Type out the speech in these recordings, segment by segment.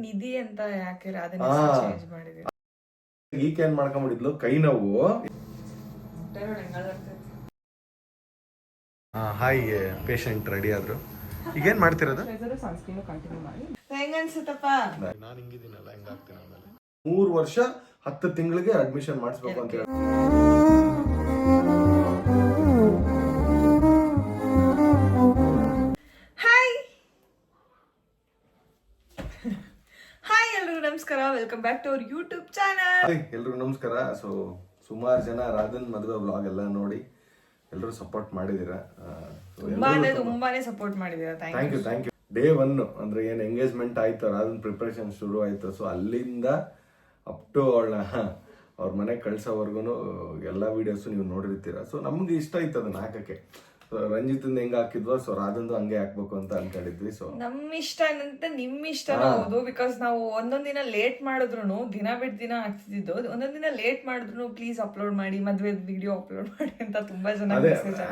ನಿಧಿ ಅಂತ ಯಾಕೆ ಅದನ್ನ ಚೇಂಜ್ ಮಾಡಿದೀವಿ. ಈಕೆ ಏನ್ ಮಾಡ್ಕೊಂಡ್ಬಿಟ್ಟಿದ್ಲು, ಕೈ ನೋವು. ಹಾಯ್, ಪೇಷಂಟ್ ರೆಡಿ ಆದ್ರು. ಈಗ ಏನ್ ಮಾಡ್ತಿರೋದು? ಹೆಂಗ ಅನ್ಸುತ್ತಪ್ಪ? ನಾನು ಹಿಂಗಿದ್ದೀನಲ್ಲ, ಹೆಂಗಾಗ್ತೀನಿ ಆಮೇಲೆ 3 ವರ್ಷ 10 ತಿಂಗಳಿಗೆ ಅಡ್ಮಿಷನ್ ಮಾಡಿಸ್ಬೇಕು ಅಂತ ಹೇಳಿ. ಹಾಯ್ ಎಲ್ರಿಗೂ ನಮಸ್ಕಾರ, welcome back to our YouTube channel. ಎಲ್ರಿಗೂ ನಮಸ್ಕಾರ. ಸೊ ಸುಮಾರು ಜನ ರಾಧನ್ ಮದುವೆ ಬ್ಲಾಗ್ ಎಲ್ಲ ನೋಡಿ ಎಲ್ಲರೂ ಸಪೋರ್ಟ್ ಮಾಡಿದೀರಾ. ತುಂಬಾನೇ ಸಪೋರ್ಟ್ ಮಾಡಿದೀರಾ. Thank you. ಡೇ 1 ಅಂದ್ರೆ ಏನ್ ಎಂಗೇಜ್ಮೆಂಟ್ ಆಯ್ತು, ರಾಧನ್ ಪ್ರಿಪರೇಷನ್ ಶುರು ಆಯ್ತು. ಸೊ ಅಲ್ಲಿಂದ ಅಪ್ ಟು ಅವ್ರ ಮನೆಗೆ ಕಳ್ಸೋವರೆಗೂ ಎಲ್ಲ ವಿಡಿಯೋಸ್ ನೀವು ನೋಡಿರ್ತೀರ. ಸೊ ನಮ್ಗೆ ಇಷ್ಟ ಆಯ್ತು ಅದನ್ನ ಹಾಕಕ್ಕೆ. ರಂಜಿತ್ ಹೆಂಗ್ ಹಾಕಿದ್ವೋ ಸೊ ರಾಧಂದು ಹಂಗೆ ಹಾಕ್ಬೇಕು ಅಂತ ಅನ್ಕೊಂಡಿದ್ವಿ. ಸೊ ನಮ್ ಇಷ್ಟ ಅಂತ ನಿಮ್ ಇಷ್ಟ ಹೌದು. ಬಿಕಾಸ್ ನಾವು ಒಂದೊಂದ್ ದಿನ ಲೇಟ್ ಮಾಡಿದ್ರು, ದಿನ ಬಿಟ್ಟು ದಿನ ಹಾಕ್ತಿದ್ದು, ಒಂದೊಂದ್ ದಿನ ಲೇಟ್ ಮಾಡಿದ್ರು ಪ್ಲೀಸ್ ಅಪ್ಲೋಡ್ ಮಾಡಿ, ಮದ್ವೆ ವಿಡಿಯೋ ಅಪ್ಲೋಡ್ ಮಾಡಿ ಅಂತ ತುಂಬಾ ಜನ.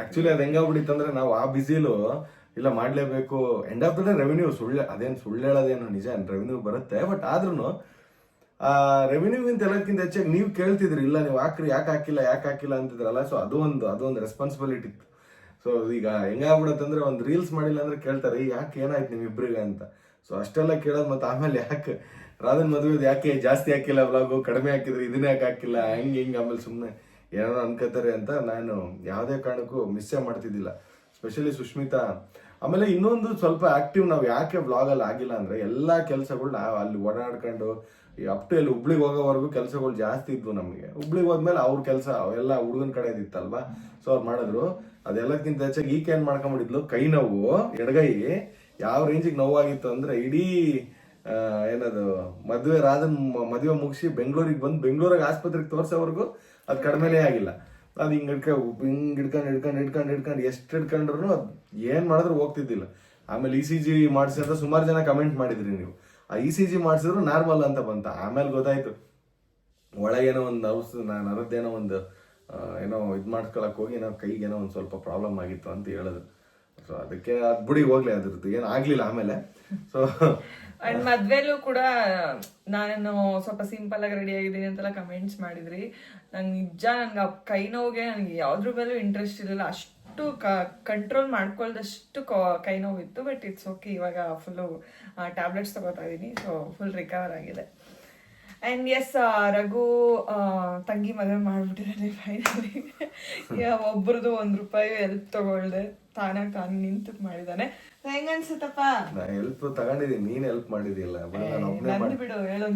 ಆಕ್ಚುಲಿ ಅದ್ ಹೆಂಗಾಗ್ಬಿಟ್ಟಿತ್ತು ಅಂದ್ರೆ, ನಾವು ಆ ಬಿಸಿಲು ಇಲ್ಲ ಮಾಡ್ಲೇಬೇಕು. End of the day revenue ಸುಳ್ಳು ಹೇಳೋದೇನು ನಿಜ, ರೆವೆನ್ಯೂ ಬರುತ್ತೆ. ಬಟ್ ಆದ್ರೂ ಆ ರೆವೆನ್ಯೂಗಿಂತ ಎಲ್ಲಕ್ಕಿಂತ ಹೆಚ್ಚಾಗಿ ನೀವು ಕೇಳ್ತಿದ್ರಿ, ಇಲ್ಲ ನೀವು ಹಾಕ್ರಿ, ಯಾಕೆ ಹಾಕಿಲ್ಲ ಅಂತಿದ್ರಲ್ಲ. ಸೊ ಅದೊಂದು ರೆಸ್ಪಾನ್ಸಿಬಿಲಿಟಿ ಇತ್ತು. ಸೊ ಈಗ ಹೆಂಗಾಗ್ಬಿಡತ್ತಂದ್ರೆ, ಒಂದು ರೀಲ್ಸ್ ಮಾಡಿಲ್ಲ ಅಂದ್ರೆ ಕೇಳ್ತಾರೆ, ಯಾಕೆ ಏನಾಯ್ತು ನಿಮ್ಮಿಬ್ರಿಗೆ ಅಂತ. ಸೊ ಅಷ್ಟೆಲ್ಲ ಕೇಳೋದು. ಮತ್ತೆ ಆಮೇಲೆ ಯಾಕೆ ರಾಧನ್ ಮದುವೆ ಯಾಕೆ ಜಾಸ್ತಿ ಹಾಕಿಲ್ಲ ವ್ಲಾಗು, ಕಡಿಮೆ ಹಾಕಿದ್ರೆ ಇದನ್ನೇ ಯಾಕೆ ಹಾಕಿಲ್ಲ, ಹಿಂಗೆ ಆಮೇಲೆ ಸುಮ್ಮನೆ ಏನೋ ಅನ್ಕೋತಾರೆ ಅಂತ ನಾನು ಯಾವುದೇ ಕಾರಣಕ್ಕೂ ಮಿಸ್ಸೇ ಮಾಡ್ತಿದ್ದಿಲ್ಲ. ಸ್ಪೆಷಲಿ ಸುಷ್ಮಿತಾ. ಆಮೇಲೆ ಇನ್ನೊಂದು ಸ್ವಲ್ಪ ಆಕ್ಟಿವ್ ನಾವು ಯಾಕೆ ವ್ಲಾಗಲ್ಲಿ ಆಗಿಲ್ಲ ಅಂದ್ರೆ, ಎಲ್ಲ ಕೆಲಸಗಳು ನಾವು ಅಲ್ಲಿ ಓಡಾಡ್ಕೊಂಡು ಅಪ್ ಟು ಎಲ್ಲಿ ಹುಬ್ಳಿಗೆ ಹೋಗೋವರೆಗೂ ಕೆಲಸಗಳು ಜಾಸ್ತಿ ಇದ್ವು ನಮಗೆ. ಹುಬ್ಳಿಗೆ ಹೋದ್ಮೇಲೆ ಅವ್ರ ಕೆಲಸ ಅವೆಲ್ಲ ಹುಡುಗನ ಕಡೆ ಇತ್ತಲ್ವಾ. ಸೊ ಅವ್ರು ಮಾಡಿದ್ರು. ಅದೆಲ್ಲಕ್ಕಿಂತ ಹೆಚ್ಚಾಗಿ ಈಕೆ ಏನ್ ಮಾಡ್ಕೊಂಡ್ಬಿಟ್ಟಿದ್ಲು, ಕೈ ನೋವು, ಎಡಗೈ ಯಾವ ರೇಂಜಿಗೆ ನೋವಾಗಿತ್ತು ಅಂದ್ರೆ, ಇಡೀ ಏನದು ರಾಧನ್ ಮದುವೆ ಮುಗಿಸಿ ಬೆಂಗಳೂರಿಗೆ ಬಂದು ಬೆಂಗಳೂರಿಗೆ ಆಸ್ಪತ್ರೆಗೆ ತೋರ್ಸೋವರೆಗೂ ಅದು ಕಡಿಮೆನೇ ಆಗಿಲ್ಲ. ಅದು ಹಿಡ್ಕೊಂಡು ಎಷ್ಟು ಹಿಡ್ಕೊಂಡ್ರು ಅದು ಏನ್ ಮಾಡಿದ್ರು ಹೋಗ್ತಿದ್ದಿಲ್ಲ. ಆಮೇಲೆ ECG ಮಾಡಿಸಿ ಅಂತ ಸುಮಾರು ಜನ ಕಮೆಂಟ್ ಮಾಡಿದ್ರಿ ನೀವು. ಆ ECG ಮಾಡಿಸಿದ್ರು ನಾರ್ಮಲ್ ಅಂತ ಬಂತ. ಆಮೇಲೆ ಗೊತ್ತಾಯ್ತು ಒಳಗೇನೋ ಒಂದು ನರದ್ದೇನೋ ಒಂದು ಏನೋ ಇದು ಮಾಡ್ಕೊಳಕ್ ಹೋಗಿ ಏನೋ ಕೈಗೇನೋ ಒಂದು ಸ್ವಲ್ಪ ಪ್ರಾಬ್ಲಮ್ ಆಗಿತ್ತು ಅಂತ ಹೇಳಿದ್ರು. ಸೊ ಅದಕ್ಕೆ ಅದ್ ಬುಡಿ ಹೋಗ್ಲಿ, ಅದ್ರದ್ದು ಏನು ಆಗ್ಲಿಲ್ಲ ಆಮೇಲೆ. ಸೊ ಅಂಡ್ ಮದ್ವೆಲೂ ಕೂಡ ನಾನು ಸ್ವಲ್ಪ ಸಿಂಪಲ್ ಆಗಿ ರೆಡಿ ಆಗಿದ್ದೀನಿ ಅಂತೆಲ್ಲ ಕಮೆಂಟ್ಸ್ ಮಾಡಿದ್ರಿ. ನಂಗೆ ನಿಜ ನನ್ಗೆ ಕೈ ನೋವಿಗೆ ನನಗೆ ಯಾವ್ದ್ರ ಮೇಲೂ ಇಂಟ್ರೆಸ್ಟ್ ಇರಲಿಲ್ಲ. ಅಷ್ಟು ಕಂಟ್ರೋಲ್ ಮಾಡ್ಕೊಳ್ದಷ್ಟು ಕೈ ನೋವಿತ್ತು. ಬಟ್ ಇಟ್ಸ್ ಓಕೆ, ಇವಾಗ ಫುಲ್ಲು ಟ್ಯಾಬ್ಲೆಟ್ಸ್ ತಗೋತಾ ಇದ್ದೀನಿ. ಸೊ ಫುಲ್ ರಿಕವರ್ ಆಗಿದೆ. ಅಂಡ್ ಎಸ್, ರಘು ತಂಗಿ ಮದುವೆ ಮಾಡ್ಬಿಟ್ಟಿದ್ದಾರೆ ಫೈನಲಿ. ಒಬ್ರದ್ದು ₹1 ಹೆಲ್ಪ್ ತಗೊಳ್ದೆ, ತಾನು ನಿಂತು ಮಾಡಿದಾನೆ. ಹೆಂಗ ಅನ್ಸುತ್ತಪ್ಪ? ಹೆಲ್ಪ್ ತಗೊಂಡಿದ್ದೀನಿ, ನೀನ್ ಹೆಲ್ಪ್ ಮಾಡಿದಿಲ್ಲ. ಬಿಡು, ಹೇಳೋ.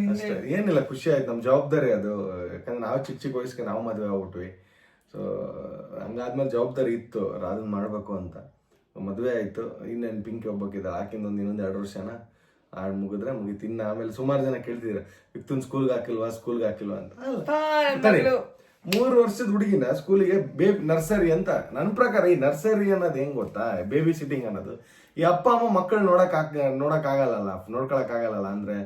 ಏನಿಲ್ಲ, ಖುಷಿ ಆಯ್ತು. ನಮ್ ಜವಾಬ್ದಾರಿ ಅದು. ಯಾಕಂದ್ರೆ ನಾವು ಚಿಕ್ಕ ವಯಸ್ಸಿಗೆ ನಾವು ಮದುವೆ ಆಗ್ಬಿಟ್ವಿ. ಸೊ ಹಂಗಾದ್ಮೇಲೆ ಜವಾಬ್ದಾರಿ ಇತ್ತು, ರಾಧನ್ ಮಾಡ್ಬೇಕು ಅಂತ. ಮದುವೆ ಆಯ್ತು. ಇನ್ನೇನು ಪಿಂಕಿ ಒಬ್ಬಕ್ಕಿದ್ದಾಳೆ, ಆಕಿಂದೊಂದು ಇನ್ನೊಂದು 2 ವರ್ಷನ ಮುಗಿದ್ರೆ ಮುಗಿತು. ಇನ್ನು ಆಮೇಲೆ ಸುಮಾರು ಜನ ಕೇಳ್ತಿದ್ರು, ವಿಕ್ತನ್ ಸ್ಕೂಲ್ಗೆ ಹಾಕಿಲ್ವಾ ಅಂತ. 3 ವರ್ಷದ ಹುಡುಗಿನ ಸ್ಕೂಲಿಗೆ ನರ್ಸರಿ ಅಂತ. ನನ್ನ ಪ್ರಕಾರ ಈ ನರ್ಸರಿ ಅನ್ನೋದು ಹೆಂಗ್ ಗೊತ್ತಾ, ಬೇಬಿ ಸಿಟ್ಟಿಂಗ್ ಅನ್ನೋದು, ಈ ಅಪ್ಪ ಅಮ್ಮ ಮಕ್ಕಳು ನೋಡಕ್ ಆಗಲ್ಲ. ಅಂದ್ರೆ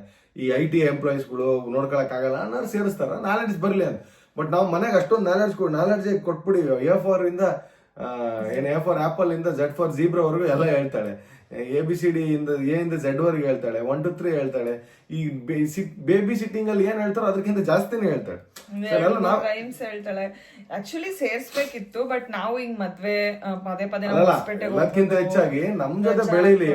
ಈ IT ಎಂಪ್ಲಾಯೀಸ್ಗಳು ನೋಡ್ಕೊಳಕ್ ಆಗಲ್ಲ ಅನ್ನೋರು ಸೇರಿಸ್ತಾರ, ನಾಲೆಡ್ಜ್ ಬರ್ಲಿ ಅಂತ. ಬಟ್ ನಾವು ಮನೆಗೆ ಅಷ್ಟೊಂದು ನಾಲೆಡ್ಜ್ ಕೊಟ್ಬಿಡಿ. A ಫಾರ್ ಆಪಲ್ ಇಂದ Z ಫಾರ್ ಜೀಬ್ರಾ ವರೆಗೂ ಎಲ್ಲ ಹೇಳ್ತಾಳೆ. ABCD ಇಂದ A ಇಂದ Z ವರೆಗೆ ಹೇಳ್ತಾಳೆ, 1 2 3 ಹೇಳ್ತಾಳೆ. ಈ ಬೇಬಿ ಸಿಟ್ಟಿಂಗ್ ಅಲ್ಲಿ ಏನ್ ಹೇಳ್ತಾರೋ ಅದಕ್ಕಿಂತ ಜಾಸ್ತಿನೇ ಹೇಳ್ತಾಳೆ. ಹೇಳ್ತಾಳೆ. ಆಕ್ಚುಲಿ ಸೇರ್ಸ್ಬೇಕಿತ್ತು, ಬಟ್ ನಾವು ಹಿಂಗ್ ಮದ್ವೆ ಪದೇ ಅದಕ್ಕಿಂತ ಹೆಚ್ಚಾಗಿ ನಮ್ ಜೊತೆ ಬೆಳೀಲಿ,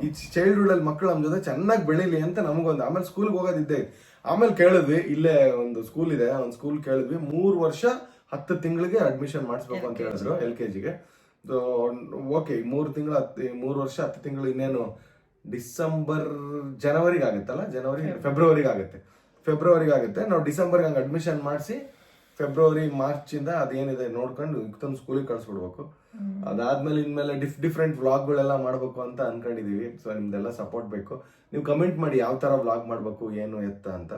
ಈ ಚೈಲ್ಡ್ಹುಡ್ ಅಲ್ಲಿ ಮಕ್ಕಳು ನಮ್ ಜೊತೆ ಚೆನ್ನಾಗಿ ಬೆಳೀಲಿ ಅಂತ ನಮಗೊಂದು. ಆಮೇಲೆ ಸ್ಕೂಲ್ಗೆ ಹೋಗೋದಿದ್ದೆ. ಆಮೇಲೆ ಕೇಳಿದ್ವಿ, ಇಲ್ಲೇ ಒಂದು ಸ್ಕೂಲ್ ಇದೆ, ಒಂದು ಸ್ಕೂಲ್ ಕೇಳಿದ್ವಿ. 3 ವರ್ಷ 10 ತಿಂಗಳಿಗೆ ಅಡ್ಮಿಷನ್ ಮಾಡಿಸ್ಬೇಕು ಅಂತ ಹೇಳಿದ್ರು LKGಗೆ. ಓಕೆ, 3 ವರ್ಷ 10 ತಿಂಗಳು, ಇನ್ನೇನು ಜನವರಿಗೆ ಆಗುತ್ತಲ್ಲ, ಫೆಬ್ರವರಿಗೆ ಆಗುತ್ತೆ. ನಾವು ಡಿಸೆಂಬರ್ಗೆ ಹಂಗೆ ಅಡ್ಮಿಷನ್ ಮಾಡಿಸಿ ಫೆಬ್ರವರಿ ಮಾರ್ಚ್ ಇಂದ ಅದೇನಿದೆ ನೋಡ್ಕೊಂಡು ಇಕ್ತೊಂದು ಸ್ಕೂಲಿಗೆ ಕಳ್ಸ್ಬಿಡ್ಬೇಕು. ಅದಾದ್ಮೇಲೆ ಇನ್ಮೇಲೆ ಡಿಫ್ರೆಂಟ್ ವ್ಲಾಗ್ಗಳೆಲ್ಲ ಮಾಡ್ಬೇಕು ಅಂತ ಅನ್ಕೊಂಡಿದೀವಿ. ಸೊ ನಿಮ್ದೆಲ್ಲ ಸಪೋರ್ಟ್ ಬೇಕು. ನೀವು ಕಮೆಂಟ್ ಮಾಡಿ ಯಾವ ತರ ವ್ಲಾಗ್ ಮಾಡ್ಬೇಕು, ಏನು ಎತ್ತ ಅಂತ.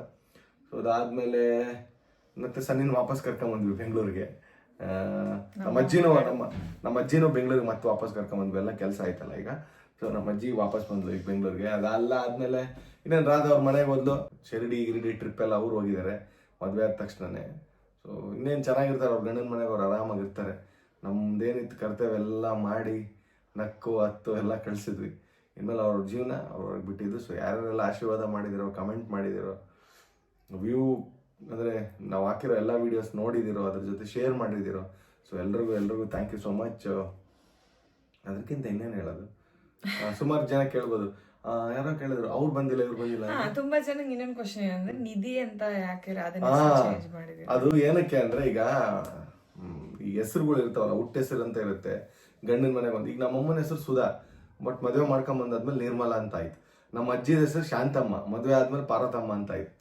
ಸೊ ಅದಾದ್ಮೇಲೆ ಮತ್ತೆ ಸನ್ನಿನ ವಾಪಸ್ ಕರ್ಕೊಂಬಂದ್ವಿ ಬೆಂಗಳೂರಿಗೆ. ನಮ್ಮ ಅಜ್ಜಿನೂ ಬೆಂಗಳೂರಿಗೆ ಮತ್ತೆ ವಾಪಸ್ ಕರ್ಕೊಂಬಂದ್ವಿ. ಎಲ್ಲ ಕೆಲಸ ಆಯ್ತಲ್ಲ ಈಗ. ಸೊ ನಮ್ಮ ಅಜ್ಜಿ ವಾಪಸ್ ಬಂದ್ಲು ಈಗ ಬೆಂಗಳೂರಿಗೆ. ಆದ್ಮೇಲೆ ಇನ್ನೇನು ರಾಧ ಅವ್ರ ಮನೆಗೆ ಬಂದು ಶಿರಡಿ ಟ್ರಿಪ್ ಎಲ್ಲ ಅವ್ರು ಹೋಗಿದ್ದಾರೆ ಮದುವೆ ಆದ ತಕ್ಷಣನೇ. ಸೊ ಇನ್ನೇನು ಚೆನ್ನಾಗಿರ್ತಾರೆ ಅವ್ರ ಗಂಡನ ಮನೆಗೆ, ಅವ್ರು ಆರಾಮಾಗಿರ್ತಾರೆ. ನಮ್ದೇನಿತ್ತು ಕರ್ತವ್ಯ ಎಲ್ಲ ಮಾಡಿ ನಕ್ಕು ಹತ್ತು ಎಲ್ಲ ಕಳಿಸಿದ್ವಿ. ಇನ್ಮೇಲೆ ಅವ್ರ ಜೀವನ ಅವ್ರಿಗೆ ಬಿಟ್ಟಿದ್ದು. ಸೊ ಯಾರೆಲ್ಲ ಆಶೀರ್ವಾದ ಮಾಡಿದಿರೋ, ಕಮೆಂಟ್ ಮಾಡಿದಿರೋ, ವ್ಯೂ ಅಂದರೆ ನಾವು ಹಾಕಿರೋ ಎಲ್ಲ ವೀಡಿಯೋಸ್ ನೋಡಿದಿರೋ, ಅದ್ರ ಜೊತೆ ಶೇರ್ ಮಾಡಿದಿರೋ, ಸೊ ಎಲ್ರಿಗೂ ಥ್ಯಾಂಕ್ ಯು ಸೋ ಮಚ್. ಅದಕ್ಕಿಂತ ಇನ್ನೇನು ಹೇಳೋದು, ಸುಮಾರು ಜನ ಕೇಳ್ಬೋದು, ಯಾರೋ ಕೇಳಿದ್ರು ಅವ್ರು ಬಂದಿಲ್ಲ ಇವ್ರು ಬಂದಿಲ್ಲ. ತುಂಬಾ ಜನ ಇನ್ನೊಂದು ಕ್ವಶನ್ ಏನಂದ್ರೆ ನಿಧಿ ಅಂತ ಯಾಕೆ ಚೇಂಜ್ ಮಾಡಿದ್ರಿ? ಅದು ಏನಕ್ಕೆ ಅಂದ್ರೆ ಈಗ ಈ ಹೆಸರುಗಳು ಇರ್ತಾವಲ್ಲ, ಹುಟ್ಟ ಹೆಸರು ಅಂತ ಇರುತ್ತೆ. ಗಂಡನ ಮನೆಗೆ ಬಂದು ಈಗ ನಮ್ಮ ಅಮ್ಮನ ಹೆಸರು ಸುಧಾ, ಬಟ್ ಮದುವೆ ಮಾಡ್ಕೊಂಡ್ ಬಂದಾದ್ಮೇಲೆ ನಿರ್ಮಲಾ ಅಂತ ಆಯ್ತು. ನಮ್ಮ ಅಜ್ಜಿ ಹೆಸರು ಶಾಂತಮ್ಮ, ಮದುವೆ ಆದ್ಮೇಲೆ ಪಾರ್ವತಮ್ಮ ಅಂತ ಆಯ್ತು.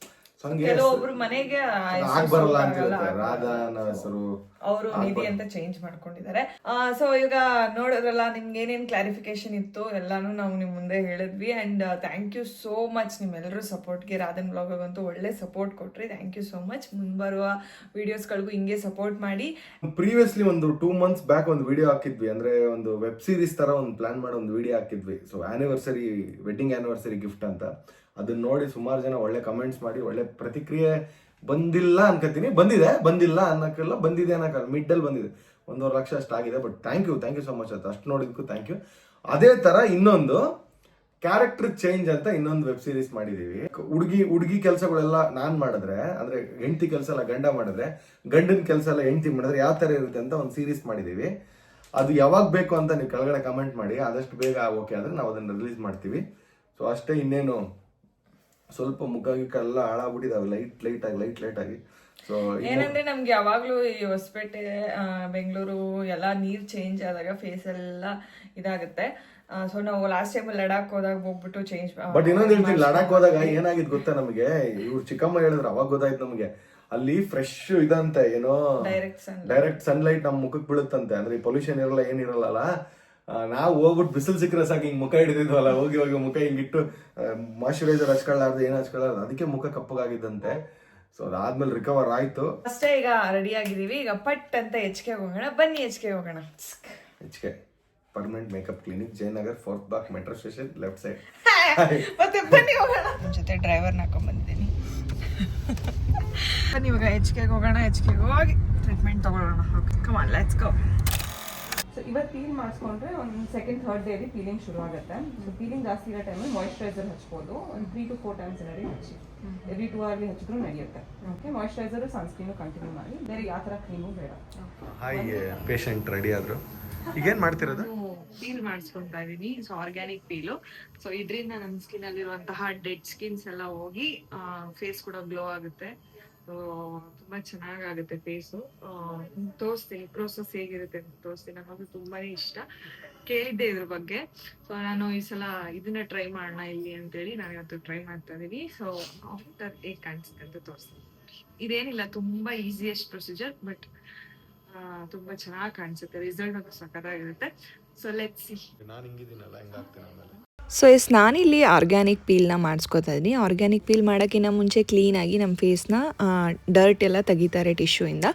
ಕೆಲವೊಬ್ರು ಮನೆಗೆ ಬರಲ್ಲ ಅಂತ ಇರುತ್ತೆ, ರಾಧಾ ಅನ್ನೋ ಹೆಸರು ಅವರು ನಿಧಿ ಅಂತ ಚೇಂಜ್ ಮಾಡ್ಕೊಂಡಿದ್ದಾರೆ. ಸೊ ಈಗ ನೋಡಿದ್ರಲ್ಲ, ನಿಮ್ಗೆ ಏನೇನ್ ಕ್ಲಾರಿಫಿಕೇಶನ್ ಇತ್ತು ಎಲ್ಲಾನು ನಾವು ನಿಮ್ ಮುಂದೆ ಹೇಳಿದ್ವಿ. And thank you so much ನಿಮ್ಮೆಲ್ಲರೂ ಸಪೋರ್ಟ್ಗೆ. ರಾಧನ್ ಬ್ಲಾಗ್ ಅಂತೂ ಒಳ್ಳೆ ಸಪೋರ್ಟ್ ಕೊಟ್ರಿ, ಥ್ಯಾಂಕ್ ಯು ಸೋ ಮಚ್. ಮುಂಬರುವ ವಿಡಿಯೋಸ್ಗಳಿಗೂ ಹಿಂಗೆ ಸಪೋರ್ಟ್ ಮಾಡಿ. ಪ್ರೀವಿಯಸ್ಲಿ ಒಂದು 2 months ಬ್ಯಾಕ್ ಒಂದು ವಿಡಿಯೋ ಹಾಕಿದ್ವಿ, ಅಂದ್ರೆ ಒಂದು ವೆಬ್ ಸೀರೀಸ್ ತರ ಒಂದು ಪ್ಲಾನ್ ಮಾಡಿ ಒಂದು ವಿಡಿಯೋ ಹಾಕಿದ್ವಿ. So anniversary, wedding anniversary gift ಅಂತ. ಅದನ್ನ ನೋಡಿ ಸುಮಾರು ಜನ ಒಳ್ಳೆ ಕಮೆಂಟ್ಸ್ ಮಾಡಿ ಒಳ್ಳೆ ಪ್ರತಿಕ್ರಿಯೆ ಬಂದಿಲ್ಲ ಅನ್ಕೋತೀನಿ, ಬಂದಿಲ್ಲ ಅನ್ನೋಕ್ಕೆಲ್ಲ, ಬಂದಿದೆ ಅನ್ನೋಕ್ಕಲ್ಲ, ಮಿಡ್ಡಲ್ಲಿ ಬಂದಿದೆ. 1.5 ಲಕ್ಷ ಅಷ್ಟು ಆಗಿದೆ. But thank you so much ಅಂತ ಅಷ್ಟು ನೋಡಿದ್ಕು ಥ್ಯಾಂಕ್ ಯು. ಅದೇ ತರ ಇನ್ನೊಂದು ಕ್ಯಾರೆಕ್ಟರ್ ಚೇಂಜ್ ಅಂತ ಇನ್ನೊಂದು ವೆಬ್ ಸೀರೀಸ್ ಮಾಡಿದೀವಿ. ಹುಡುಗಿ ಕೆಲಸಗಳೆಲ್ಲ ನಾನ್ ಮಾಡಿದ್ರೆ, ಅಂದ್ರೆ ಹೆಂಡತಿ ಕೆಲಸ ಎಲ್ಲ ಗಂಡ ಮಾಡಿದ್ರೆ, ಗಂಡನ ಕೆಲಸ ಎಲ್ಲ ಹೆಂಡತಿ ಮಾಡಿದ್ರೆ ಯಾವ ತರ ಇರುತ್ತೆ ಅಂತ ಒಂದು ಸೀರೀಸ್ ಮಾಡಿದೀವಿ. ಅದು ಯಾವಾಗ ಬೇಕು ಅಂತ ನೀವು ಕೆಳಗಡೆ ಕಮೆಂಟ್ ಮಾಡಿ, ಆದಷ್ಟು ಬೇಗ ಓಕೆ ಆದ್ರೆ ನಾವು ಅದನ್ನ ರಿಲೀಸ್ ಮಾಡ್ತೀವಿ. ಸೊ ಅಷ್ಟೇ, ಇನ್ನೇನು ಸ್ವಲ್ಪ ಮುಖಕ್ಕೆಲ್ಲ ಹಾಳಾಗ್ಬಿಟ್ಟಿದಾವೆ ಲೈಟ್ ಆಗಿ. ಸೊ ಏನಂದ್ರೆ ನಮ್ಗೆ ಯಾವಾಗ್ಲೂ ಈ ಹೊಸಪೇಟೆ, ಬೆಂಗಳೂರು ಎಲ್ಲ ನೀರ್ ಚೇಂಜ್ ಆದಾಗ ಫೇಸ್ ಎಲ್ಲ ಇದಾಗುತ್ತೆ. ಸೊ ನಾವು ಲಾಸ್ಟ್ ಟೈಮ್ ಲಡಾಖ್ ಹೋದಾಗ ಹೋಗ್ಬಿಟ್ಟು ಚೇಂಜ್. ಬಟ್ ಇನ್ನೊಂದು ಹೇಳ್ತೀನಿ, ಲಡಾಖ್ ಹೋದಾಗ ಏನಾಗಿದ್ ಗೊತ್ತಾ ನಮಗೆ, ಇವ್ರು ಚಿಕ್ಕಮ್ಮ ಹೇಳಿದ್ರು, ಅವಾಗ ಗೊತ್ತಾಯ್ತು ನಮಗೆ. ಅಲ್ಲಿ ಫ್ರೆಶ್ ಇದಂತೆ, ಏನೋ ಡೈರೆಕ್ಟ್ ಸನ್ಲೈಟ್ ನಮ್ ಮುಖಕ್ಕೆ ಬೀಳುತ್ತಂತೆ. ಅಂದ್ರೆ ಪೊಲ್ಯೂಷನ್ ಇರಲ್ಲ, ಏನಿರಲ್ಲ. ನಾವು ಹೋಗ್ಬಿಟ್ಟು ಬಿಸಿಲು ಸಿಕ್ಕರೆ ಸಾಕು ಹಿಂಗ್ ಮುಖ ಹಿಡಿದಿದ್ವಲ್ಲ, ಹೋಗಿ ಮುಖ ಹಿಂಗಿಟ್ಟು ಮಾಯ್ಶ್ಚರೈಸರ್ ಹಚ್ಕೊಳ್ಳಾರ್ದು, ಏನು ಹಚ್ಕೊಳ್ಳಾರ್ದು, ಅದಕ್ಕೆ ಮುಖ ಕಪ್ಪಗಾಗಿದ್ದಂತೆ. ಸೊ ಅದಾದ್ಮೇಲೆ ರಿಕವರ್ ಆಯ್ತು ಅಷ್ಟೇ. ಈಗ ರೆಡಿ ಆಗಿದೀವಿ, ಈಗ ಪಟ್ ಅಂತ HK ಹೋಗೋಣ. ಬನ್ನಿ HK ಹೋಗೋಣ. HK permanent makeup clinic, Jayanagar 4th block, metro station, left side. ಮತ್ತೆ ಬನ್ನಿ ಹೋಗೋಣ. ನನ್ನ ಜೊತೆ ಡ್ರೈವರ್ನ ಹಾಕೊಂಡ್ ಬಂದಿದ್ದೀನಿ. ಬನ್ನಿ ಇವಾಗ HK ಹೋಗೋಣ. HK ಹೋಗಿ ಟ್ರೀಟ್ಮೆಂಟ್ ತಗೊಳ್ಳೋಣ. Okay, come on, let's go. So ಇವತ್ತು ಪೀಲ್ ಮಾಡಿಸ್ಕೊಂಡ್ರೆ ಒಂದು ಸೆಕೆಂಡ್ ಥರ್ಡ್ ಡೇಲಿ ಪೀಲಿಂಗ್ ಶುರು ಆಗುತ್ತೆ. ಸೊ ಪೀಲಿಂಗ್ ಜಾಸ್ತಿ ಇರೋ ಟೈಮಲ್ಲಿ ಮಾಯ್ಶ್ಚರೈಸರ್ ಹಚ್ಬೋದು. ಒಂದು 3 to 4 times ನಡಿ ಹಚ್ಚಿ, ಎವ್ರಿ 2 hours ಹಚ್ಚಿದ್ರು ನಡೆಯುತ್ತೆ. ಓಕೆ, ಮಾಯ್ಶ್ಚರೈಸರ್, ಸನ್ಸ್ಕ್ರೀನು ಕಂಟಿನ್ಯೂ ಮಾಡಿ, ಬೇರೆ ಯಾವ ಥರ ಕ್ರೀಮು ಬೇಡ. ಹಾಯ್, ಪೇಷಂಟ್ ರೆಡಿ ಆದ್ರು. ಈಗೇನು ಮಾಡ್ತಿರೋದು? ಪೀಲ್ ಮಾಡಿಸ್ಕೊಳ್ತಾ ಇದೀನಿ. So organic peel. ಸೊ ಇದರಿಂದ ನಮ್ಮ ಸ್ಕಿನ್ ಅಲ್ಲಿರುವಂತಹ ಡೆಡ್ ಸ್ಕಿನ್ಸ್ ಎಲ್ಲ ಹೋಗಿ ಫೇಸ್ ಕೂಡ ಗ್ಲೋ ಆಗುತ್ತೆ. ಸೊ ತುಂಬಾ ಚೆನ್ನಾಗಾಗುತ್ತೆ ಫೇಸು. ತೋರಿಸ್ತೀನಿ ಪ್ರೋಸೆಸ್ ಹೇಗಿರುತ್ತೆ ಅಂತ ತೋರಿಸ್ತೀನಿ. ನನಗೆ ತುಂಬಾನೇ ಇಷ್ಟ, ಕೇಳಿದ್ದೆ ಇದ್ರ ಬಗ್ಗೆ. ಸೊ ನಾನು ಈ ಸಲ ಇದನ್ನ ಟ್ರೈ ಮಾಡೋಣ ಇಲ್ಲಿ ಅಂತೇಳಿ ನಾನು ಇವತ್ತು ಟ್ರೈ ಮಾಡ್ತಾ ಇದೀನಿ. ಸೊ ಆಫ್ಟರ್ ಹೇಗೆ ಕಾಣಿಸುತ್ತೆ ಅಂತ ತೋರಿಸ್ತೀನಿ. ಇದೇನಿಲ್ಲ, ತುಂಬಾ ಈಸಿಯೆಸ್ಟ್ ಪ್ರೊಸೀಜರ್, ಬಟ್ ತುಂಬಾ ಚೆನ್ನಾಗಿ ಕಾಣಿಸುತ್ತೆ. ರಿಸಲ್ಟ್ ಅಂತೂ ಸಖತ್ತಾಗಿರುತ್ತೆ. So let's see. ನಾನು ಹಿಂಗಿದ್ದೀನಲ್ಲ, ಹೆಂಗಾಗ್ತೀನಿ ಆಮೇಲೆ. ಸೊ ನಾನಿಲ್ಲಿ ಆರ್ಗ್ಯಾನಿಕ್ ಪೀಲ್ನ ಮಾಡಿಸ್ಕೊತಾ ಇದ್ದೀನಿ. ಆರ್ಗ್ಯಾನಿಕ್ ಪೀಲ್ ಮಾಡೋಕ್ಕಿಂತ ಮುಂಚೆ ಕ್ಲೀನಾಗಿ ನಮ್ಮ ಫೇಸ್ನ ಡರ್ಟ್ ಎಲ್ಲ ತೆಗಿತಾರೆ ಟಿಶ್ಯೂಯಿಂದ.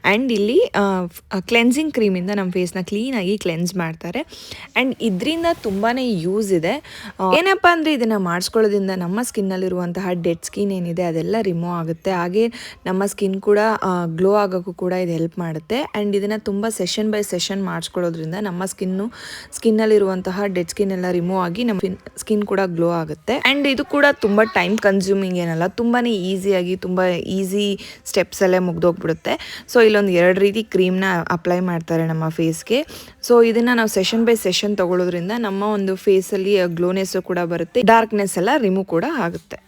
ಆ್ಯಂಡ್ ಇಲ್ಲಿ ಕ್ಲೆನ್ಸಿಂಗ್ ಕ್ರೀಮಿಂದ ನಮ್ಮ ಫೇಸ್ನ ಕ್ಲೀನಾಗಿ ಕ್ಲೆನ್ಸ್ ಮಾಡ್ತಾರೆ. ಆ್ಯಂಡ್ ಇದರಿಂದ ತುಂಬಾ ಯೂಸ್ ಇದೆ. ಏನಪ್ಪ ಅಂದರೆ ಇದನ್ನು ಮಾಡಿಸ್ಕೊಳ್ಳೋದ್ರಿಂದ ನಮ್ಮ ಸ್ಕಿನ್ನಲ್ಲಿರುವಂತಹ ಡೆಡ್ ಸ್ಕಿನ್ ಏನಿದೆ ಅದೆಲ್ಲ ರಿಮೂವ್ ಆಗುತ್ತೆ. ಹಾಗೆ ನಮ್ಮ ಸ್ಕಿನ್ ಕೂಡ ಗ್ಲೋ ಆಗೋಕ್ಕೂ ಕೂಡ ಇದು ಹೆಲ್ಪ್ ಮಾಡುತ್ತೆ. ಆ್ಯಂಡ್ ಇದನ್ನು ತುಂಬ ಸೆಷನ್ ಬೈ ಸೆಷನ್ ಮಾಡಿಸ್ಕೊಳ್ಳೋದ್ರಿಂದ ನಮ್ಮ ಸ್ಕಿನ್ನಲ್ಲಿರುವಂತಹ ಡೆಡ್ ಸ್ಕಿನ್ ಎಲ್ಲ ರಿಮೂವ್ ಆಗಿ ನಮ್ಮ ಸ್ಕಿನ್ ಕೂಡ ಗ್ಲೋ ಆಗುತ್ತೆ. ಆ್ಯಂಡ್ ಇದು ಕೂಡ ತುಂಬ ಟೈಮ್ ಕನ್ಸ್ಯೂಮಿಂಗ್ ಏನಲ್ಲ, ತುಂಬಾ ಈಸಿಯಾಗಿ, ತುಂಬ ಈಸಿ ಸ್ಟೆಪ್ಸಲ್ಲೇ ಮುಗ್ದೋಗ್ಬಿಡುತ್ತೆ. ಸೊ ಇಲ್ಲೊಂದು 2 ರೀತಿ ಕ್ರೀಮ್ನ ಅಪ್ಲೈ ಮಾಡ್ತಾರೆ ನಮ್ಮ ಫೇಸ್ಗೆ. ಸೊ ಇದನ್ನು ನಾವು ಸೆಷನ್ ಬೈ ಸೆಷನ್ ತಗೊಳ್ಳೋದ್ರಿಂದ ನಮ್ಮ ಒಂದು ಫೇಸಲ್ಲಿ ಗ್ಲೋನೆಸ್ಸು ಕೂಡ ಬರುತ್ತೆ, ಡಾರ್ಕ್ನೆಸ್ ಎಲ್ಲ ರಿಮೂವ್ ಕೂಡ ಆಗುತ್ತೆ.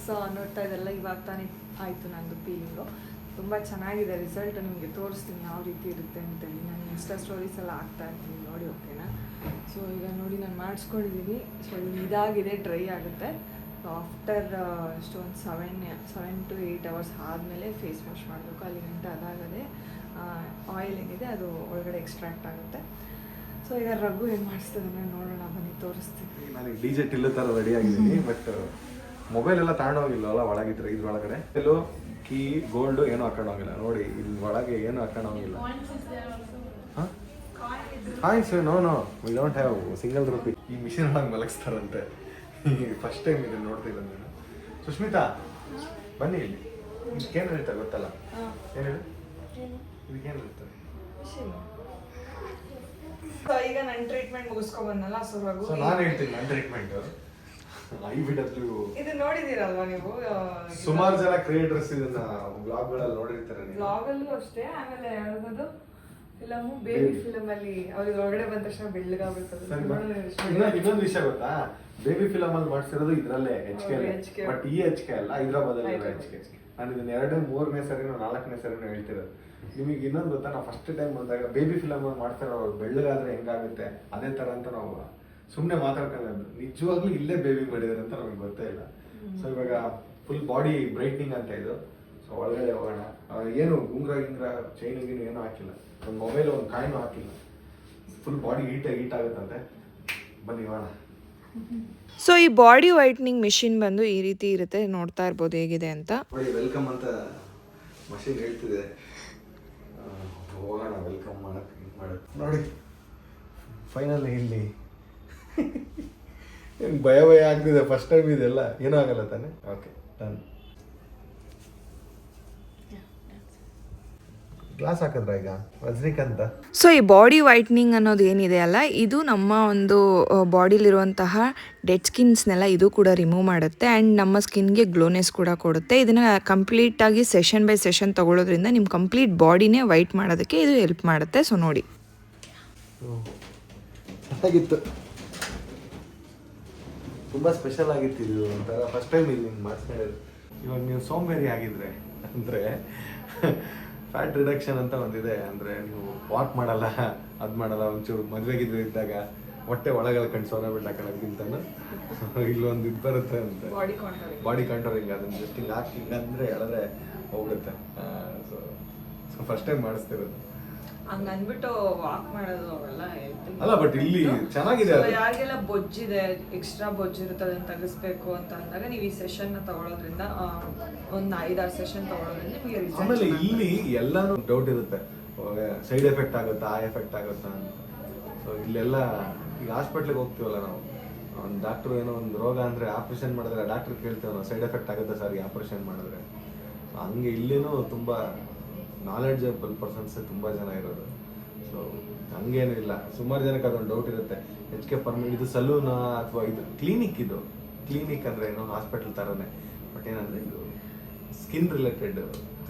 ಸೊ ನೋಡ್ತಾ ಇದೆಲ್ಲ ಇವಾಗ ತಾನೇ ಆಯಿತು ನಂದು ಪೀಲಿಂಗು. ತುಂಬ ಚೆನ್ನಾಗಿದೆ ರಿಸಲ್ಟ್. ನಿಮಗೆ ತೋರಿಸ್ತೀನಿ ಯಾವ ರೀತಿ ಇರುತ್ತೆ ಅಂತೇಳಿ. ನಾನು ಇನ್ಸ್ಟಾ ಸ್ಟೋರೀಸ್ ಎಲ್ಲ ಹಾಕ್ತಾ ಇರ್ತೀನಿ, ನೋಡಿ ಓಕೆನಾ. ಸೊ ಈಗ ನೋಡಿ ನಾನು ಮಾಡಿಸ್ಕೊಂಡಿದ್ದೀನಿ. ಸೊ ಇದಾಗಿದೆ, ಡ್ರೈ ಆಗುತ್ತೆ. ಸೊ ಆಫ್ಟರ್ ಒಂದು 7 to 8 hours ಆದಮೇಲೆ ಫೇಸ್ ವಾಶ್ ಮಾಡಬೇಕು. ಅಲ್ಲಿ ಗಂಟೆ ಅದಾಗದೆ ಆಯಿಲ್ ಏನಿದೆ ಅದು ಒಳಗಡೆ ಎಕ್ಸ್ಟ್ರಾಕ್ಟ್ ಆಗುತ್ತೆ. ಸೊ ಈಗ ರಘು ಏನು ಮಾಡಿಸ್ತದೆ ನೋಡೋಣ, ಬನ್ನಿ ತೋರಿಸ್ತೀನಿ. ನನಗೆ DJ ಟಿಲ್ಲು ಥರ ರೆಡಿ ಆಗಿದ್ದೀನಿ, ಬಟ್ ಮೊಬೈಲ್ ಎಲ್ಲ ತಗೊಂಡೋಗಿಲ್ಲವಲ್ಲ ಒಳಗಿದ್ರೆ. ಇದ್ರೊಳಗಡೆ ಎಲ್ಲೋ ಕೀ, ಗೋಲ್ಡು ಏನೂ ಹಾಕೊಂಡೋಗಿಲ್ಲ. ನೋಡಿ ಇಲ್ಲಿ ಒಳಗೆ ಏನು ಹಾಕೊಂಡೋಗಿಲ್ಲ. ಹಾಂ, coins no we don't have single rupee. ಈ ಮಿಷಿನ್ ಒಳಗೆ ಮಲಗಿಸ್ತಾರಂತೆ. ಫಸ್ಟ್ ಟೈಮ್ ಇದನ್ನು ನೋಡ್ತಿಲ್ಲ ನಾನು. ಸುಷ್ಮಿತಾ ಬನ್ನಿ ಇಲ್ಲಿ. ಇದಕ್ಕೇನು ಹೇಳ್ತಾರೆ ಗೊತ್ತಲ್ಲ? ಏನು ಹೇಳಿ, ಇದಕ್ಕೇನು ಹೇಳ್ತಾರೆ? ಈಗ ನನ್ನ ಟ್ರೀಟ್ಮೆಂಟ್ ಮುಗಿಸ್ಕೊ ಬಂದಲ್ಲ ಸೊ ರಘು ಸೊ ನಾನು ಹೇಳ್ತೀನಿ ನನ್ನ ಟ್ರೀಟ್ಮೆಂಟ್ IVW ಇದು ನೋಡಿದಿರಲ್ವಾ ನೀವು ಸುಮಾರು ಜನ ಕ್ರಿಯೇಟರ್ಸ್ ಇದನ್ನ ಬ್ಲಾಗ್ ಗಳಲ್ಲಿ ನೋಡಿರ್ತಾರೆ ನೀವು. ಬ್ಲಾಗ್ ಅಲ್ಲೂ ಅಷ್ಟೇ. ಆಮೇಲೆ ಯಾವ್ದು ಫಿಲಮ್ ಬೇಬಿ ಫಿಲಮ್ ಅಲ್ಲಿ ಅವ್ರಿಗೆ ಒಳಗಡೆ ಬಂದ ತಕ್ಷಣ ಬೆಳ್ಳಗಾಗ್ಬಿಡ್ತದೆ. ಇನ್ನೊಂದು ವಿಷಯ ಗೊತ್ತಾ, ಬೇಬಿ ಫಿಲಮ್ ಅಲ್ಲಿ ಮಾಡ್ಸಿರೋದು ಇದ್ರಲ್ಲೇ HK HK. ಬಟ್ ಈ HK ಅಲ್ಲ, ಹೈದರಾಬಾದ್ ಅಲ್ಲಿ HK. ನಾನು ಇದನ್ನ 2ನೇ 3ನೇ ಸರಿನೋ 4ನೇ ಸರಿನೋ ಹೇಳ್ತಿರೋದು. ನಿಮಗೆ ಇನ್ನೊಂದು ಗೊತ್ತಾ, ನಾವು ಫಸ್ಟ್ ಟೈಮ್ ಬಂದಾಗ ಬೇಬಿ ಫಿಲಮ್ ಅಲ್ಲಿ ಮಾಡ್ತಾರೋ ಬೆಳ್ಳಗಾದ್ರೆ ಹೆಂಗಾಗುತ್ತೆ ಅದೇ ತರ ಅಂತ ನಾವು ಸುಮ್ಮನೆ ಮಾತಾಡ್ಕೊಂಡು ನಿಜವಾಗ್ಲೂ ಇಲ್ಲೇ ಬೇಬಿ ಮಾಡಿದಾರೆ ಅಂತ ನಮಗೆ ಗೊತ್ತೇ ಇಲ್ಲ. ಸೊ ಇವಾಗ ಫುಲ್ ಬಾಡಿ ಬ್ರೈಟ್ನಿಂಗ್ ಅಂತ ಇದು. ಸೊ ಒಳಗಡೆ ಹೋಗೋಣ. ಏನು ಗುಂಗ್ರ ಚೈನ್ ಏನು ಹಾಕಿಲ್ಲ, ಒಂದು ಮೊಬೈಲ್ ಒಂದು ಕಾಯಿನೂ ಹಾಕಿಲ್ಲ. ಫುಲ್ ಬಾಡಿ ಹೀಟ್ ಆಗುತ್ತಂತೆ. ಬನ್ನಿ ಹೋಗೋಣ. ಸೊ ಈ ಬಾಡಿ ವೈಟ್ನಿಂಗ್ ಮಿಷಿನ್ ಬಂದು ಈ ರೀತಿ ಇರುತ್ತೆ, ನೋಡ್ತಾ ಇರ್ಬೋದು ಹೇಗಿದೆ ಅಂತ. ನೋಡಿ ವೆಲ್ಕಮ್ ಅಂತ ಮಷೀನ್ ಹೇಳ್ತಿದೆ. ಹೋಗೋಣ ವೆಲ್ಕಮ್ ಮಾಡಕ್ಕೆ. ನೋಡಿ ಫೈನಲ್ ಇಲ್ಲಿ ಏನು ಭಯ ಆಗ್ತಿದೆ, ಫಸ್ಟ್ ಟೈಮ್ ಇದೆಲ್ಲ. ಏನೂ ಆಗಲ್ಲ ತಾನೆ? Okay done. ಗ್ಲಾಸ್ ಹಾಕಿದ್ರ ಈಗ ರಜನಿಕಾಂತ. ಸೊ ಈ ಬಾಡಿ ವೈಟ್ನಿಂಗ್ ಅನ್ನೋದು ಏನಿದೆ ಅಲ್ಲ, ಇದು ನಮ್ಮ ಒಂದು ಬಾಡಿಲಿರುವಂತಹ ಡೆಡ್ ಸ್ಕಿನ್ಸ್ನೆಲ್ಲ ಇದು ಕೂಡ ರಿಮೂವ್ ಮಾಡುತ್ತೆ ಆ್ಯಂಡ್ ನಮ್ಮ ಸ್ಕಿನ್ಗೆ ಗ್ಲೋನೆಸ್ ಕೂಡ ಕೊಡುತ್ತೆ. ಇದನ್ನು ಕಂಪ್ಲೀಟಾಗಿ ಸೆಷನ್ ಬೈ ಸೆಷನ್ ತೊಗೊಳೋದ್ರಿಂದ ನಿಮ್ಮ ಕಂಪ್ಲೀಟ್ ಬಾಡಿನೇ ವೈಟ್ ಮಾಡೋದಕ್ಕೆ ಇದು ಹೆಲ್ಪ್ ಮಾಡುತ್ತೆ. ಸೊ ನೋಡಿ, ಚೆನ್ನಾಗಿತ್ತು, ತುಂಬ ಸ್ಪೆಷಲ್ ಆಗಿತ್ತು. ಇದು ಒಂಥರ ಫಸ್ಟ್ ಟೈಮ್ ಇದು ಹಿಂಗೆ ಮಾಡಿಸ್ಕೊಂಡಿರೋದು. ಇವಾಗ ನೀವು ಸೋಂಬೇರಿ ಆಗಿದ್ರೆ ಅಂದರೆ ಫ್ಯಾಟ್ ರಿಡಕ್ಷನ್ ಅಂತ ಒಂದಿದೆ. ಅಂದರೆ ನೀವು ವಾಕ್ ಮಾಡಲ್ಲ, ಅದು ಮಾಡಲ್ಲ, ಒಂಚೂರು ಮದುವೆಗಿದ್ರೆ ಇದ್ದಾಗ ಹೊಟ್ಟೆ ಒಳಗಡೆ ಕಂಡು ಸೋನಾ ಬಿಟ್ಟು ಹಾಕೋದಕ್ಕಿಂತನೂ ಇಲ್ಲೊಂದು ಇದು ಬರುತ್ತೆ ಅಂತ, ಬಾಡಿ ಕಾಂಟೋರಿಂಗ್. ಅದನ್ನು ಜಸ್ಟ್ ಹಿಂಗೆ ಹಾಕಿ ಹಿಂಗಂದರೆ ಎಳೆದ್ರೆ ಹೋಗ್ಬಿಡುತ್ತೆ. ಸೊ ಫಸ್ಟ್ ಟೈಮ್ ಮಾಡಿಸ್ತಿರೋದು. ಹಂಗ ಅಂದ್ಬಿಟ್ಟು ವಾಕ್ ಮಾಡೋದು ಅವೆಲ್ಲ ಹೇಳ್ತೀನಿ. ಅಲ್ಲ ಬಟ್ ಇಲ್ಲಿ ಚೆನ್ನಾಗಿದೆ. ಯಾರಿಗೆಲ್ಲ ಬೊಜ್ಜಿದೆ, ಎಕ್ಸ್ಟ್ರಾ ಬೊಜ್ಜಿರುತ್ತೆ, ಅದನ್ನ ತೆಗಿಸ್ಬೇಕು ಅಂತ ಅಂದಾಗ ನೀವು ಈ ಸೆಷನ್ ತಗೊಳ್ಳೋದ್ರಿಂದ ಒಂದು 5-6 ಸೆಷನ್ ತಗೊಳ್ಳೋದ್ರಿಂದ ನಿಮಗೆ ಆಮೇಲೆ ಇಲ್ಲಿ ಎಲ್ಲಾನು ಡೌಟ್ ಇರುತ್ತೆ, ಸೈಡ್ ಎಫೆಕ್ಟ್ ಆಗುತ್ತಾ, ಆ ಎಫೆಕ್ಟ್ ಆಗುತ್ತಾ ಅಂತ. ಸೊ ಇಲ್ಲೆಲ್ಲ ಈಗ ಹಾಸ್ಪಿಟ್ಲಿಗೆ ಹೋಗ್ತೀವಲ್ಲ ನಾವು, ಒಂದು ಡಾಕ್ಟ್ರು ಏನೋ ಒಂದು ರೋಗ ಅಂದರೆ ಆಪ್ರೇಷನ್ ಮಾಡಿದ್ರೆ ಡಾಕ್ಟ್ರ್ ಕೇಳ್ತೇವೆ ನಾವು, ಸೈಡ್ ಎಫೆಕ್ಟ್ ಆಗುತ್ತೆ ಸರ್ ಈ ಆಪ್ರೇಷನ್ ಮಾಡಿದ್ರೆ. ಸೊ ಹಂಗೆ ಇಲ್ಲೇನೂ ತುಂಬ ನಾಲೆಡ್ಜಬಲ್ ಪರ್ಸನ್ಸ್ ತುಂಬ ಜನ ಇರೋದು. ಸೊ ಹಂಗೇನೂ ಇಲ್ಲ. ಸುಮಾರು ಜನಕ್ಕೆ ಅದೊಂದು ಡೌಟ್ ಇರುತ್ತೆ, HK ಪರ್ಮನೆಂಟ್ ಇದು ಸಲೂನಾ ಅಥವಾ ಇದು ಕ್ಲಿನಿಕ್. ಇದು ಕ್ಲಿನಿಕ್ ಅಂದರೆ ಏನೋ ಹಾಸ್ಪಿಟಲ್ ಥರನೇ, ಬಟ್ ಏನಂದರೆ ಇದು ಸ್ಕಿನ್ ರಿಲೇಟೆಡ್.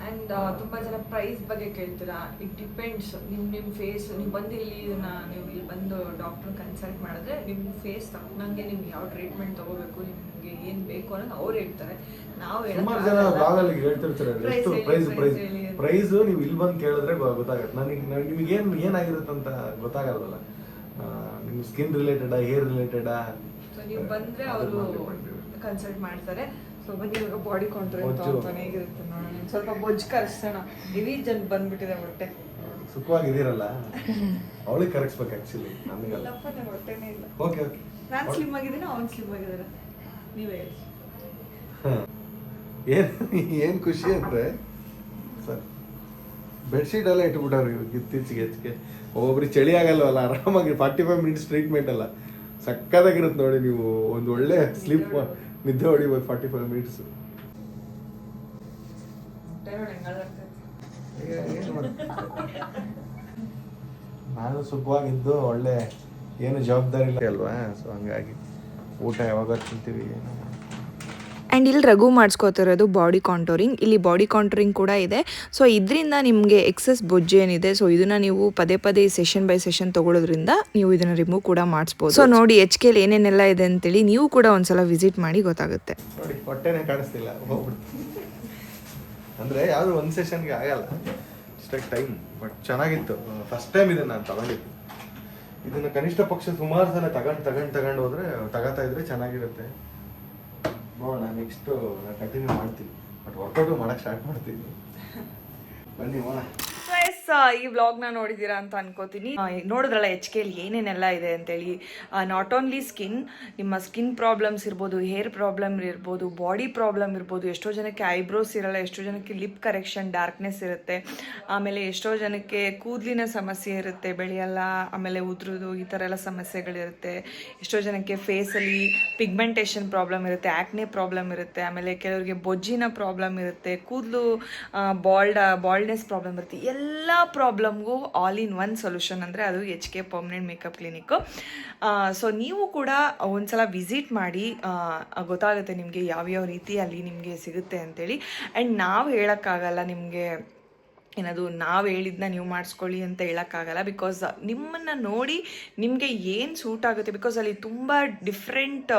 ಆ್ಯಂಡ್ ತುಂಬ ಜನ ಪ್ರೈಸ್ ಬಗ್ಗೆ ಕೇಳ್ತೀರಾ. ಇಟ್ ಡಿಪೆಂಡ್ಸ್ ನಿಮ್ಮ ಫೇಸ್. ನೀವು ಬಂದು ನೀವು ಇಲ್ಲಿ ಬಂದು ಡಾಕ್ಟ್ರ್ ಕನ್ಸಲ್ಟ್ ಮಾಡಿದ್ರೆ ನಿಮ್ಮ ಫೇಸ್ ತಕ್ಕನಂಗೆ ನಿಮ್ಗೆ ಯಾವ ಟ್ರೀಟ್ಮೆಂಟ್ ತೊಗೋಬೇಕು, ನಿಮಗೆ ಏನು ಬೇಕು ಅನ್ನೋದು ಅವ್ರು ಹೇಳ್ತಾರೆ. ನಾವು ಸುಮಾರು ಜನ ಬ್ಲಾಗಲ್ಲಿ ಹೇಳ್ತಿರ್ತಾರೆ ಎಷ್ಟು ಪ್ರೈಸ್ ನೀವು ಇಲ್ಲಿ ಬಂದು ಕೇಳಿದ್ರೆ ಗೊತ್ತಾಗುತ್ತೆ. ನಿಮಗೆ ಏನಾಗಿರುತ್ತೆ ಅಂತ ಗೊತ್ತಾಗಲ್ಲ. ನಿಮ್ಮ ಸ್ಕಿನ್ ರಿಲೇಟೆಡಾ, ಹೇರ್ ರಿಲೇಟೆಡಾ? ಸೊ ನೀವು ಬಂದರೆ ಅವರು ಕನ್ಸಲ್ಟ್ ಮಾಡ್ತಾರೆ. ಸೊ ಬನ್ನಿ ಇವಾಗ ಬಾಡಿ ಕಾಂಟ್ರೋಲ್ ಹೇಗಿರುತ್ತೆ ನೋಡೋಣ. ಸ್ವಲ್ಪ ಬೊಜ್ಜು ಕರೆಸೋಣ. ಹೆವಿ ಜನ ಬಂದ್ಬಿಟ್ಟಿದೆ ಹೊಟ್ಟೆ. ಸುಖವಾಗಿದ್ದೀರಲ್ಲ, ಅವಳಿಗೆ ಕರೆಕ್ಸ್ಬೇಕು ಆ್ಯಕ್ಚುಲಿ, ನಮಗಲ್ಲ. ಹೊಟ್ಟೆನೇ ಇಲ್ಲ. ಓಕೆ ಓಕೆ, ನಾನು ಸ್ಲಿಮ್ ಆಗಿದ್ದೀನಿ, ಅವ್ನು ಸ್ಲಿಮ್ ಆಗಿದ್ದಾರೆ. ನೀವೇ ಹೇಳಿ. ಏನು ಖುಷಿ ಅಂದರೆ ಸರ್ ಬೆಡ್ಶೀಟ್ ಎಲ್ಲ ಇಟ್ಬಿಟ್ಟವ್ರು ಇತ್ತೀಚೆಗೆ. ಒಬ್ಬೊಬ್ರಿಗೆ ಚಳಿ ಆಗಲ್ವಲ್ಲ, ಆರಾಮಾಗಿ 45 ಮಿನಿಟ್ಸ್ ಟ್ರೀಟ್ಮೆಂಟ್ ಅಲ್ಲ, ಸಕ್ಕದಾಗಿರುತ್ತೆ ನೋಡಿ. ನೀವು ಒಂದು ಒಳ್ಳೆ ಸ್ಲೀಪ್ ನಿದ್ದೆ ಹೊಡಿಬೋದು 45 ಮಿನಿಟ್ಸ್. ನಾನು ಸುಖವಾಗಿದ್ದು ಒಳ್ಳೆ ಏನು ಜವಾಬ್ದಾರಿ ಇಲ್ಲ ಅಲ್ವಾ. ಸೊ ಹಂಗಾಗಿ ಊಟ ಯಾವಾಗ ತಿಂತೀವಿ ಏನು. ಆ್ಯಂಡ್ ಇಲ್ಲಿ ರಘು ಮಾಡಿಸ್ಕೋತಿರೋದು ಬಾಡಿ ಕಾಂಟೋರಿಂಗ್. ಇಲ್ಲಿ ಬಾಡಿ ಕಾಂಟೋರಿಂಗ್ ಕೂಡ ಇದೆ. ಸೊ ಇದರಿಂದ ನಿಮಗೆ ಎಕ್ಸಸ್ ಬೊಜ್ಜು ಏನಿದೆ, ಸೊ ಇದನ್ನು ನೀವು ಪದೇ ಪದೇ ಸೆಷನ್ ಬೈ ಸೆಷನ್ ತೊಗೊಳೋದ್ರಿಂದ ನೀವು ಇದನ್ನು ರಿಮೂವ್ ಕೂಡ ಮಾಡಿಸ್ಬೋದು. ಸೊ ನೋಡಿ HKL ಏನೇನೆಲ್ಲ ಇದೆ ಅಂತೇಳಿ ನೀವು ಕೂಡ ಒಂದ್ಸಲ ವಿಸಿಟ್ ಮಾಡಿ ಗೊತ್ತಾಗುತ್ತೆ. ನೋಡಿ ಹೊಟ್ಟೆನೇ ಕಾಣಿಸ್ತಿಲ್ಲ, ಹೋಗ್ಬಿಡ್ತು. ಅಂದರೆ ಯಾವುದು ಒಂದು ಸೆಷನ್ಗೆ ಆಗಲ್ಲ, ಇಷ್ಟಾಗಿ ಟೈಮ್. ಬಟ್ ಚೆನ್ನಾಗಿತ್ತು. ಫಸ್ಟ್ ಟೈಮ್ ಇದನ್ನು ನಾನು ತಗೊಂಡಿದ್ದು. ಇದನ್ನು ಕನಿಷ್ಠ ಪಕ್ಷ ಸುಮಾರು ಸಲ ತಗೊಂಡು ಹೋದರೆ ತಗೋತಾ ಇದ್ರೆ ಚೆನ್ನಾಗಿರುತ್ತೆ. ನೋಡೋಣ, ನೆಕ್ಸ್ಟು ನಾನು ಕಂಟಿನ್ಯೂ ಮಾಡ್ತೀನಿ, ಬಟ್ ವರ್ಕೌಟು ಮಾಡೋಕ್ಕೆ ಸ್ಟಾರ್ಟ್ ಮಾಡ್ತೀನಿ. ಬನ್ನಿ ಹೋಗೋಣ. ಈ ವ್ಲಾಗ್ನ ನೋಡಿದ್ದೀರಾ ಅಂತ ಅನ್ಕೋತೀನಿ. ನೋಡಿದ್ರಲ್ಲ HKL ಏನೇನೆಲ್ಲ ಇದೆ ಅಂತೇಳಿ. ನಾಟ್ ಓನ್ಲಿ ಸ್ಕಿನ್, ನಿಮ್ಮ ಸ್ಕಿನ್ ಪ್ರಾಬ್ಲಮ್ಸ್ ಇರ್ಬೋದು, ಹೇರ್ ಪ್ರಾಬ್ಲಮ್ ಇರ್ಬೋದು, ಬಾಡಿ ಪ್ರಾಬ್ಲಮ್ ಇರ್ಬೋದು. ಎಷ್ಟೋ ಜನಕ್ಕೆ ಐಬ್ರೋಸ್ ಇರಲ್ಲ, ಎಷ್ಟೋ ಜನಕ್ಕೆ ಲಿಪ್ ಕರೆಕ್ಷನ್ ಡಾರ್ಕ್ನೆಸ್ ಇರುತ್ತೆ, ಆಮೇಲೆ ಎಷ್ಟೋ ಜನಕ್ಕೆ ಕೂದಲಿನ ಸಮಸ್ಯೆ ಇರುತ್ತೆ, ಬೆಳೆಯಲ್ಲ, ಆಮೇಲೆ ಉದುರೋದು, ಈ ಥರ ಎಲ್ಲ ಸಮಸ್ಯೆಗಳಿರುತ್ತೆ. ಎಷ್ಟೋ ಜನಕ್ಕೆ ಫೇಸಲ್ಲಿ ಪಿಗ್ಮೆಂಟೇಷನ್ ಪ್ರಾಬ್ಲಮ್ ಇರುತ್ತೆ, ಆ್ಯಕ್ನೆ ಪ್ರಾಬ್ಲಮ್ ಇರುತ್ತೆ, ಆಮೇಲೆ ಕೆಲವರಿಗೆ ಬೊಜ್ಜಿನ ಪ್ರಾಬ್ಲಮ್ ಇರುತ್ತೆ, ಕೂದಲು ಬಾಲ್ಡ್ನೆಸ್ ಪ್ರಾಬ್ಲಮ್ ಇರುತ್ತೆ. ಎಲ್ಲ ಪ್ರಾಬ್ಲಮ್ಗೂ ಆಲ್ ಇನ್ ಒನ್ ಸೊಲ್ಯೂಷನ್ ಅಂದರೆ ಅದು HK permanent makeup clinic. So ನೀವು ಕೂಡ ಒಂದ್ಸಲ ವಿಸಿಟ್ ಮಾಡಿ, ಗೊತ್ತಾಗುತ್ತೆ ನಿಮಗೆ ಯಾವ್ಯಾವ ರೀತಿ ಅಲ್ಲಿ ನಿಮಗೆ ಸಿಗುತ್ತೆ ಅಂತೇಳಿ. ಆ್ಯಂಡ್ ನಾವು ಹೇಳೋಕ್ಕಾಗಲ್ಲ ನಿಮಗೆ ಏನದು ನಾವು ಹೇಳಿದ್ನ ನೀವು ಮಾಡಿಸ್ಕೊಳ್ಳಿ ಅಂತ ಹೇಳೋಕ್ಕಾಗಲ್ಲ. ಬಿಕಾಸ್ ನಿಮ್ಮನ್ನು ನೋಡಿ ನಿಮಗೆ ಏನು ಸೂಟ್ ಆಗುತ್ತೆ, ಬಿಕಾಸ್ ಅಲ್ಲಿ ತುಂಬ ಡಿಫ್ರೆಂಟ್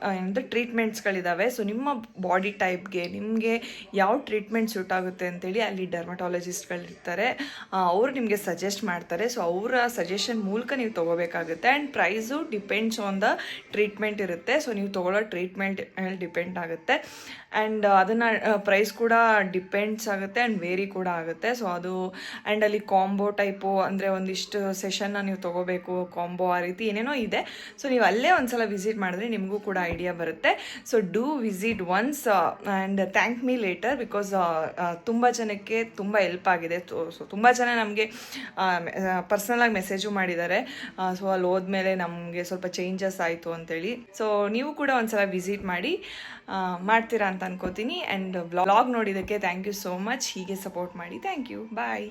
ಏನಂದರೆ ಟ್ರೀಟ್ಮೆಂಟ್ಸ್ಗಳಿದ್ದಾವೆ. ಸೊ ನಿಮ್ಮ ಬಾಡಿ ಟೈಪ್ಗೆ ನಿಮಗೆ ಯಾವ ಟ್ರೀಟ್ಮೆಂಟ್ ಸೂಟ್ ಆಗುತ್ತೆ ಅಂತೇಳಿ ಅಲ್ಲಿ ಡರ್ಮಟಾಲಜಿಸ್ಟ್ಗಳಿರ್ತಾರೆ, ಅವರು ನಿಮಗೆ ಸಜೆಸ್ಟ್ ಮಾಡ್ತಾರೆ. ಸೊ ಅವರ ಸಜೆಷನ್ ಮೂಲಕ ನೀವು ತೊಗೋಬೇಕಾಗುತ್ತೆ. And price depends on the treatment ಇರುತ್ತೆ. ಸೊ ನೀವು ತೊಗೊಳ್ಳೋ ಟ್ರೀಟ್ಮೆಂಟ್ ಮೇಲೆ ಡಿಪೆಂಡ್ ಆಗುತ್ತೆ. ಆ್ಯಂಡ್ ಅದನ್ನು ಪ್ರೈಸ್ ಕೂಡ ಡಿಪೆಂಡ್ಸ್ ಆಗುತ್ತೆ ಆ್ಯಂಡ್ ವೇರಿ ಕೂಡ ಆಗುತ್ತೆ. ಸೊ ಅದು ಆ್ಯಂಡ್ ಅಲ್ಲಿ ಕಾಂಬೋ ಟೈಪು ಅಂದರೆ ಒಂದಿಷ್ಟು ಸೆಷನ್ನ ನೀವು ತೊಗೋಬೇಕು, ಕಾಂಬೋ ಆ ರೀತಿ ಏನೇನೋ ಇದೆ. ಸೊ ನೀವು ಅಲ್ಲೇ ಒಂದ್ಸಲ ವಿಸಿಟ್ ಮಾಡಿದ್ರೆ ನಿಮಗೂ ಕೂಡ ಐಡಿಯಾ ಬರುತ್ತೆ. So do visit once and thank me later, because ತುಂಬ ಜನಕ್ಕೆ ತುಂಬ ಹೆಲ್ಪ್ ಆಗಿದೆ. ಸೊ ತುಂಬ ಜನ ನಮಗೆ ಪರ್ಸ್ನಲಾಗಿ ಮೆಸೇಜು ಮಾಡಿದ್ದಾರೆ. ಸೊ ಅಲ್ಲಿ ಹೋದ್ಮೇಲೆ ನಮಗೆ ಸ್ವಲ್ಪ ಚೇಂಜಸ್ ಆಯಿತು ಅಂತೇಳಿ. ಸೊ ನೀವು ಕೂಡ ಒಂದ್ಸಲ ವಿಸಿಟ್ ಮಾಡಿ ಮಾಡ್ತೀರಾ ಅಂತ ಅನ್ಕೋತೀನಿ. ಆ್ಯಂಡ್ ವ್ಲಾಗ್ ನೋಡಿದ್ದಕ್ಕೆ ಥ್ಯಾಂಕ್ ಯು ಸೋ ಮಚ್. ಹೀಗೆ ಸಪೋರ್ಟ್ ಮಾಡಿ. Thank you. ಬಾಯ್.